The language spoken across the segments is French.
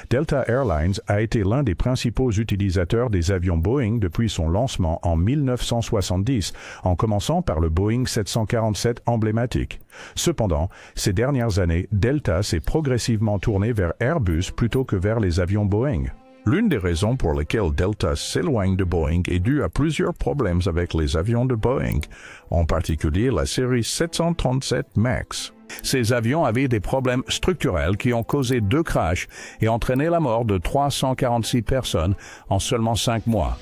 Delta Airlines a été l'un des principaux utilisateurs des avions Boeing depuis son lancement en 1970, en commençant par le Boeing 747 emblématique. Cependant, ces dernières années, Delta s'est progressivement tourné vers Airbus plutôt que vers les avions Boeing. L'une des raisons pour lesquelles Delta s'éloigne de Boeing est due à plusieurs problèmes avec les avions de Boeing, en particulier la série 737 MAX. Ces avions avaient des problèmes structurels qui ont causé 2 crashs et entraîné la mort de 346 personnes en seulement 5 mois.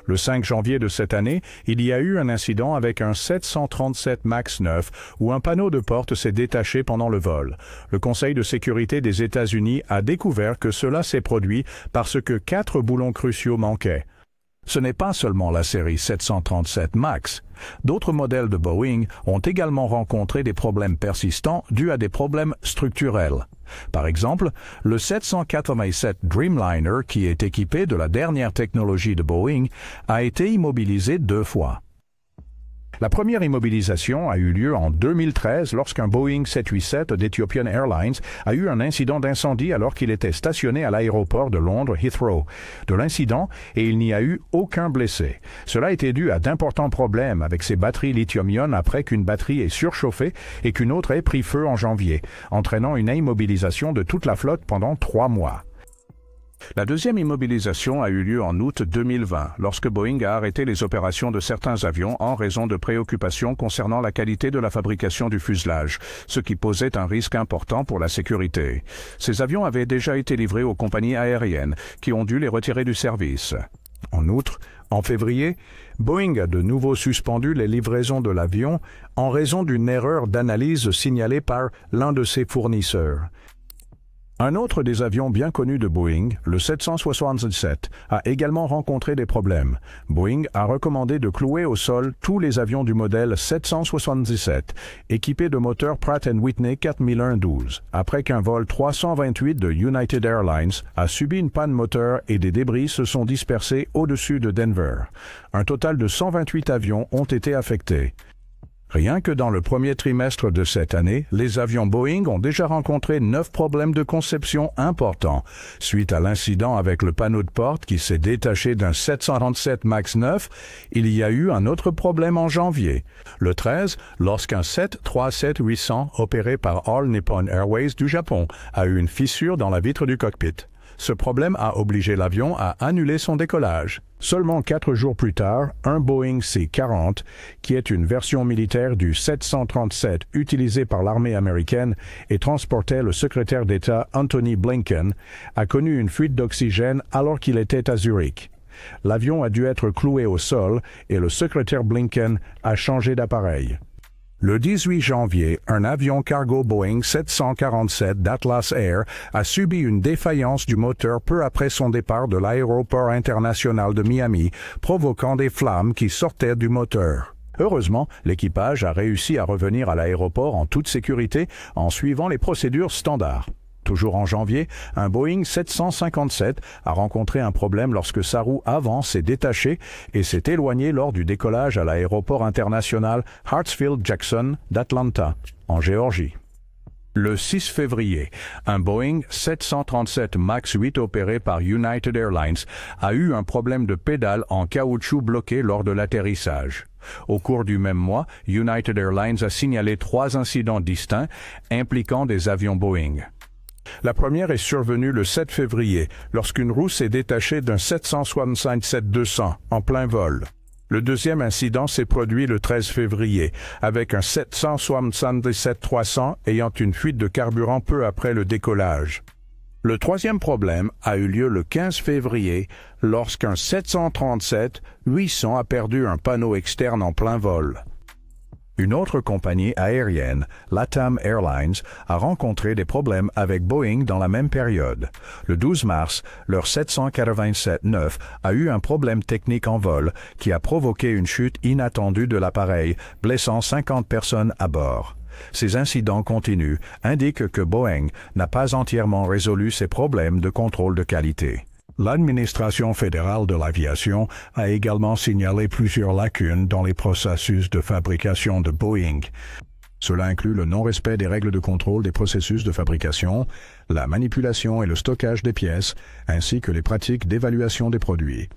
Le 5 janvier de cette année, il y a eu un incident avec un 737 MAX 9 où un panneau de porte s'est détaché pendant le vol. Le Conseil de sécurité des États-Unis a découvert que cela s'est produit parce que 4 boulons cruciaux manquaient. Ce n'est pas seulement la série 737 MAX. D'autres modèles de Boeing ont également rencontré des problèmes persistants dus à des problèmes structurels. Par exemple, le 787 Dreamliner, qui est équipé de la dernière technologie de Boeing, a été immobilisé 2 fois. La première immobilisation a eu lieu en 2013 lorsqu'un Boeing 787 d'Ethiopian Airlines a eu un incident d'incendie alors qu'il était stationné à l'aéroport de Londres Heathrow. De l'incident, et il n'y a eu aucun blessé. Cela était dû à d'importants problèmes avec ses batteries lithium-ion après qu'une batterie ait surchauffé et qu'une autre ait pris feu en janvier, entraînant une immobilisation de toute la flotte pendant 3 mois. La deuxième immobilisation a eu lieu en août 2020, lorsque Boeing a arrêté les opérations de certains avions en raison de préoccupations concernant la qualité de la fabrication du fuselage, ce qui posait un risque important pour la sécurité. Ces avions avaient déjà été livrés aux compagnies aériennes, qui ont dû les retirer du service. En outre, en février, Boeing a de nouveau suspendu les livraisons de l'avion en raison d'une erreur d'analyse signalée par l'un de ses fournisseurs. Un autre des avions bien connus de Boeing, le 777, a également rencontré des problèmes. Boeing a recommandé de clouer au sol tous les avions du modèle 777, équipés de moteurs Pratt & Whitney 4001-12, après qu'un vol 328 de United Airlines a subi une panne moteur et des débris se sont dispersés au-dessus de Denver. Un total de 128 avions ont été affectés. Rien que dans le premier trimestre de cette année, les avions Boeing ont déjà rencontré 9 problèmes de conception importants. Suite à l'incident avec le panneau de porte qui s'est détaché d'un 737 MAX 9, il y a eu un autre problème en janvier. Le 13, lorsqu'un 737-800 opéré par All Nippon Airways du Japon a eu une fissure dans la vitre du cockpit. Ce problème a obligé l'avion à annuler son décollage. Seulement 4 jours plus tard, un Boeing C-40, qui est une version militaire du 737 utilisé par l'armée américaine et transportait le secrétaire d'État Anthony Blinken, a connu une fuite d'oxygène alors qu'il était à Zurich. L'avion a dû être cloué au sol et le secrétaire Blinken a changé d'appareil. Le 18 janvier, un avion cargo Boeing 747 d'Atlas Air a subi une défaillance du moteur peu après son départ de l'aéroport international de Miami, provoquant des flammes qui sortaient du moteur. Heureusement, l'équipage a réussi à revenir à l'aéroport en toute sécurité en suivant les procédures standards. Toujours en janvier, un Boeing 757 a rencontré un problème lorsque sa roue avant s'est détachée et s'est éloignée lors du décollage à l'aéroport international Hartsfield-Jackson d'Atlanta, en Géorgie. Le 6 février, un Boeing 737 MAX 8 opéré par United Airlines a eu un problème de pédale en caoutchouc bloqué lors de l'atterrissage. Au cours du même mois, United Airlines a signalé 3 incidents distincts impliquant des avions Boeing. La première est survenue le 7 février, lorsqu'une roue s'est détachée d'un 767-200 en plein vol. Le deuxième incident s'est produit le 13 février, avec un 777-300 ayant une fuite de carburant peu après le décollage. Le troisième problème a eu lieu le 15 février, lorsqu'un 737-800 a perdu un panneau externe en plein vol. Une autre compagnie aérienne, LATAM Airlines, a rencontré des problèmes avec Boeing dans la même période. Le 12 mars, leur 787-9 a eu un problème technique en vol qui a provoqué une chute inattendue de l'appareil, blessant 50 personnes à bord. Ces incidents continus indiquent que Boeing n'a pas entièrement résolu ses problèmes de contrôle de qualité. L'administration fédérale de l'aviation a également signalé plusieurs lacunes dans les processus de fabrication de Boeing. Cela inclut le non-respect des règles de contrôle des processus de fabrication, la manipulation et le stockage des pièces, ainsi que les pratiques d'évaluation des produits.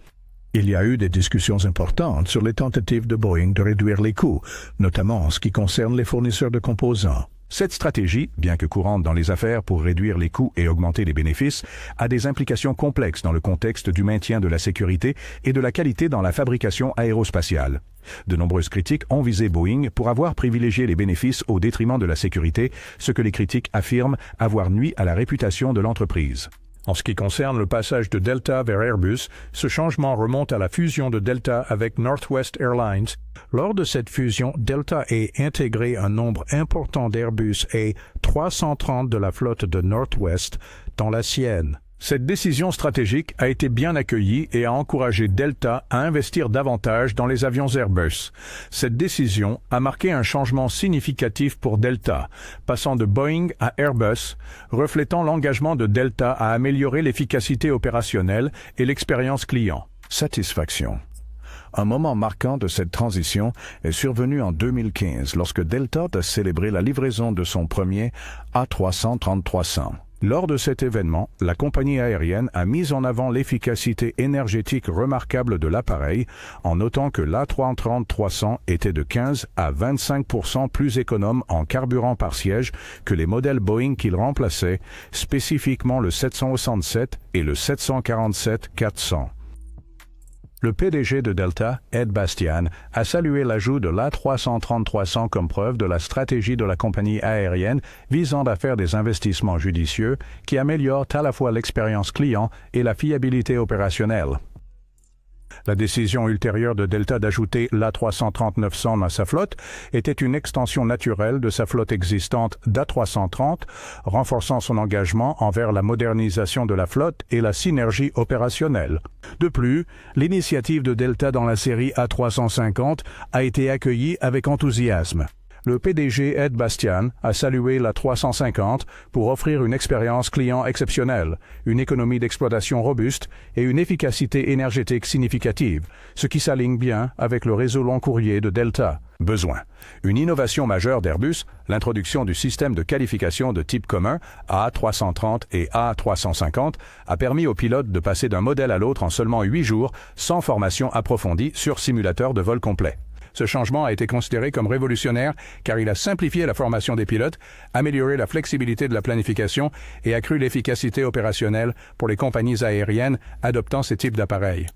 Il y a eu des discussions importantes sur les tentatives de Boeing de réduire les coûts, notamment en ce qui concerne les fournisseurs de composants. Cette stratégie, bien que courante dans les affaires pour réduire les coûts et augmenter les bénéfices, a des implications complexes dans le contexte du maintien de la sécurité et de la qualité dans la fabrication aérospatiale. De nombreuses critiques ont visé Boeing pour avoir privilégié les bénéfices au détriment de la sécurité, ce que les critiques affirment avoir nui à la réputation de l'entreprise. En ce qui concerne le passage de Delta vers Airbus, ce changement remonte à la fusion de Delta avec Northwest Airlines. Lors de cette fusion, Delta a intégré un nombre important d'Airbus A330 de la flotte de Northwest dans la sienne. Cette décision stratégique a été bien accueillie et a encouragé Delta à investir davantage dans les avions Airbus. Cette décision a marqué un changement significatif pour Delta, passant de Boeing à Airbus, reflétant l'engagement de Delta à améliorer l'efficacité opérationnelle et l'expérience client. Satisfaction. Un moment marquant de cette transition est survenu en 2015 lorsque Delta a célébré la livraison de son premier A330-300. Lors de cet événement, la compagnie aérienne a mis en avant l'efficacité énergétique remarquable de l'appareil en notant que l'A330-300 était de 15 à 25% plus économe en carburant par siège que les modèles Boeing qu'il remplaçait, spécifiquement le 767 et le 747-400. Le PDG de Delta, Ed Bastian, a salué l'ajout de l'A330-300 comme preuve de la stratégie de la compagnie aérienne visant à faire des investissements judicieux qui améliorent à la fois l'expérience client et la fiabilité opérationnelle. La décision ultérieure de Delta d'ajouter l'A330-900 à sa flotte était une extension naturelle de sa flotte existante d'A330, renforçant son engagement envers la modernisation de la flotte et la synergie opérationnelle. De plus, l'initiative de Delta dans la série A350 a été accueillie avec enthousiasme. Le PDG Ed Bastian a salué la 350 pour offrir une expérience client exceptionnelle, une économie d'exploitation robuste et une efficacité énergétique significative, ce qui s'aligne bien avec le réseau long courrier de Delta. Besoin. Une innovation majeure d'Airbus, l'introduction du système de qualification de type commun A330 et A350 a permis aux pilotes de passer d'un modèle à l'autre en seulement 8 jours, sans formation approfondie sur simulateur de vol complet. Ce changement a été considéré comme révolutionnaire car il a simplifié la formation des pilotes, amélioré la flexibilité de la planification et accru l'efficacité opérationnelle pour les compagnies aériennes adoptant ces types d'appareils.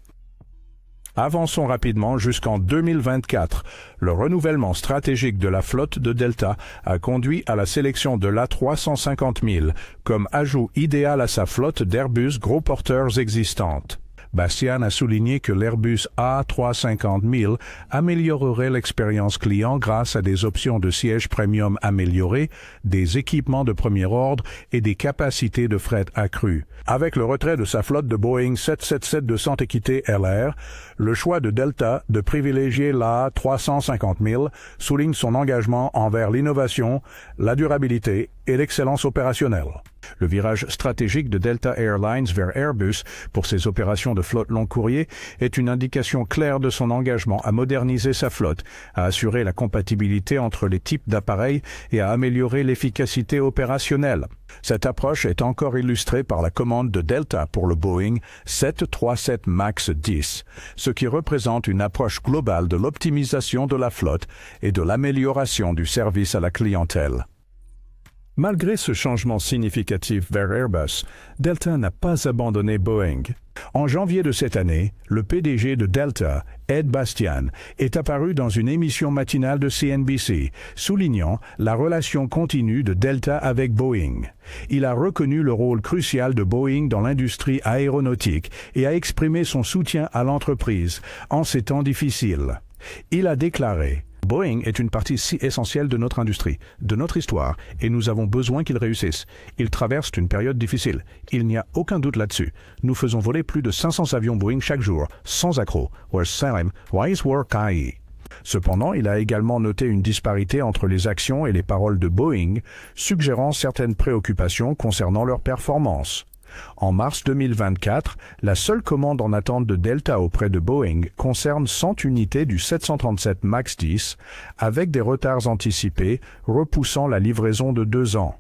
Avançons rapidement jusqu'en 2024. Le renouvellement stratégique de la flotte de Delta a conduit à la sélection de l'A350 000 comme ajout idéal à sa flotte d'Airbus gros porteurs existantes. Bastian a souligné que l'Airbus A350 000 améliorerait l'expérience client grâce à des options de sièges premium améliorées, des équipements de premier ordre et des capacités de fret accrues. Avec le retrait de sa flotte de Boeing 777-200 équité LR, le choix de Delta de privilégier l'A350 000 souligne son engagement envers l'innovation, la durabilité et l'excellence opérationnelle. Le virage stratégique de Delta Airlines vers Airbus pour ses opérations de flotte long courrier est une indication claire de son engagement à moderniser sa flotte, à assurer la compatibilité entre les types d'appareils et à améliorer l'efficacité opérationnelle. Cette approche est encore illustrée par la commande de Delta pour le Boeing 737 MAX 10, ce qui représente une approche globale de l'optimisation de la flotte et de l'amélioration du service à la clientèle. Malgré ce changement significatif vers Airbus, Delta n'a pas abandonné Boeing. En janvier de cette année, le PDG de Delta, Ed Bastian, est apparu dans une émission matinale de CNBC, soulignant la relation continue de Delta avec Boeing. Il a reconnu le rôle crucial de Boeing dans l'industrie aéronautique et a exprimé son soutien à l'entreprise en ces temps difficiles. Il a déclaré: Boeing est une partie si essentielle de notre industrie, de notre histoire, et nous avons besoin qu'il réussisse. Il traverse une période difficile. Il n'y a aucun doute là-dessus. Nous faisons voler plus de 500 avions Boeing chaque jour, sans accroc. Cependant, il a également noté une disparité entre les actions et les paroles de Boeing, suggérant certaines préoccupations concernant leur performance. En mars 2024, la seule commande en attente de Delta auprès de Boeing concerne 100 unités du 737 MAX 10, avec des retards anticipés, repoussant la livraison de 2 ans.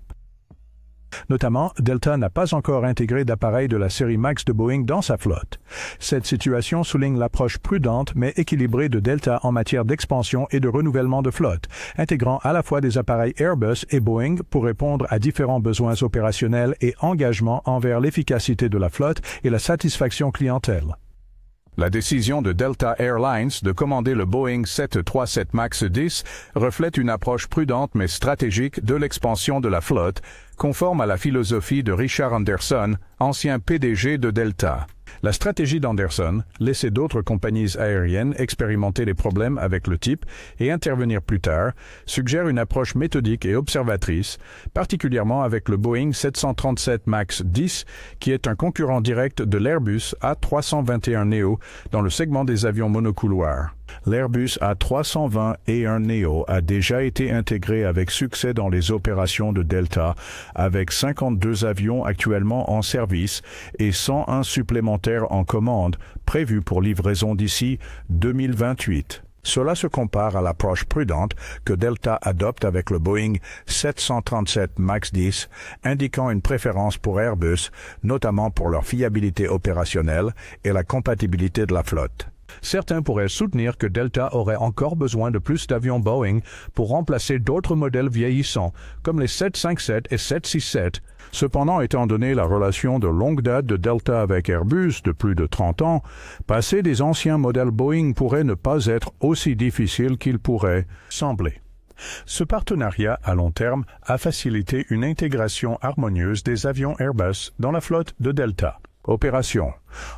Notamment, Delta n'a pas encore intégré d'appareils de la série MAX de Boeing dans sa flotte. Cette situation souligne l'approche prudente mais équilibrée de Delta en matière d'expansion et de renouvellement de flotte, intégrant à la fois des appareils Airbus et Boeing pour répondre à différents besoins opérationnels et engagements envers l'efficacité de la flotte et la satisfaction clientèle. La décision de Delta Airlines de commander le Boeing 737 MAX 10 reflète une approche prudente mais stratégique de l'expansion de la flotte, conforme à la philosophie de Richard Anderson, ancien PDG de Delta. La stratégie d'Anderson, laisser d'autres compagnies aériennes expérimenter les problèmes avec le type et intervenir plus tard, suggère une approche méthodique et observatrice, particulièrement avec le Boeing 737 MAX 10, qui est un concurrent direct de l'Airbus A321neo dans le segment des avions monocouloirs. L'Airbus A321neo a déjà été intégré avec succès dans les opérations de Delta, avec 52 avions actuellement en service et 101 supplémentaires en commande, prévus pour livraison d'ici 2028. Cela se compare à l'approche prudente que Delta adopte avec le Boeing 737 MAX 10, indiquant une préférence pour Airbus, notamment pour leur fiabilité opérationnelle et la compatibilité de la flotte. Certains pourraient soutenir que Delta aurait encore besoin de plus d'avions Boeing pour remplacer d'autres modèles vieillissants, comme les 757 et 767. Cependant, étant donné la relation de longue date de Delta avec Airbus de plus de 30 ans, passer des anciens modèles Boeing pourrait ne pas être aussi difficile qu'il pourrait sembler. Ce partenariat à long terme a facilité une intégration harmonieuse des avions Airbus dans la flotte de Delta. Opération.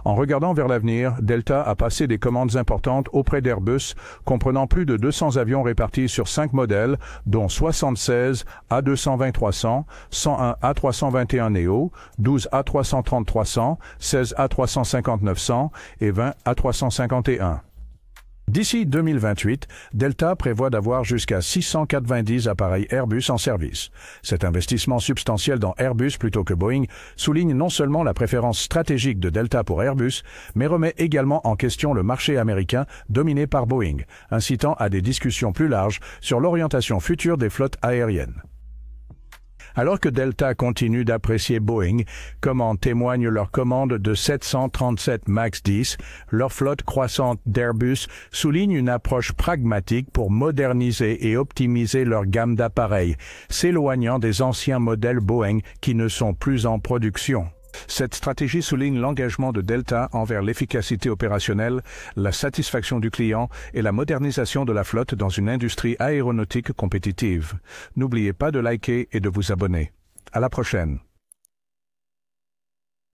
En regardant vers l'avenir, Delta a passé des commandes importantes auprès d'Airbus, comprenant plus de 200 avions répartis sur 5 modèles, dont 76 A220-300, 101 A321neo, 12 A330-300, 16 A350-900 et 20 A351. D'ici 2028, Delta prévoit d'avoir jusqu'à 690 appareils Airbus en service. Cet investissement substantiel dans Airbus plutôt que Boeing souligne non seulement la préférence stratégique de Delta pour Airbus, mais remet également en question le marché américain dominé par Boeing, incitant à des discussions plus larges sur l'orientation future des flottes aériennes. Alors que Delta continue d'apprécier Boeing, comme en témoigne leur commande de 737 MAX 10, leur flotte croissante d'Airbus souligne une approche pragmatique pour moderniser et optimiser leur gamme d'appareils, s'éloignant des anciens modèles Boeing qui ne sont plus en production. Cette stratégie souligne l'engagement de Delta envers l'efficacité opérationnelle, la satisfaction du client et la modernisation de la flotte dans une industrie aéronautique compétitive. N'oubliez pas de liker et de vous abonner. À la prochaine.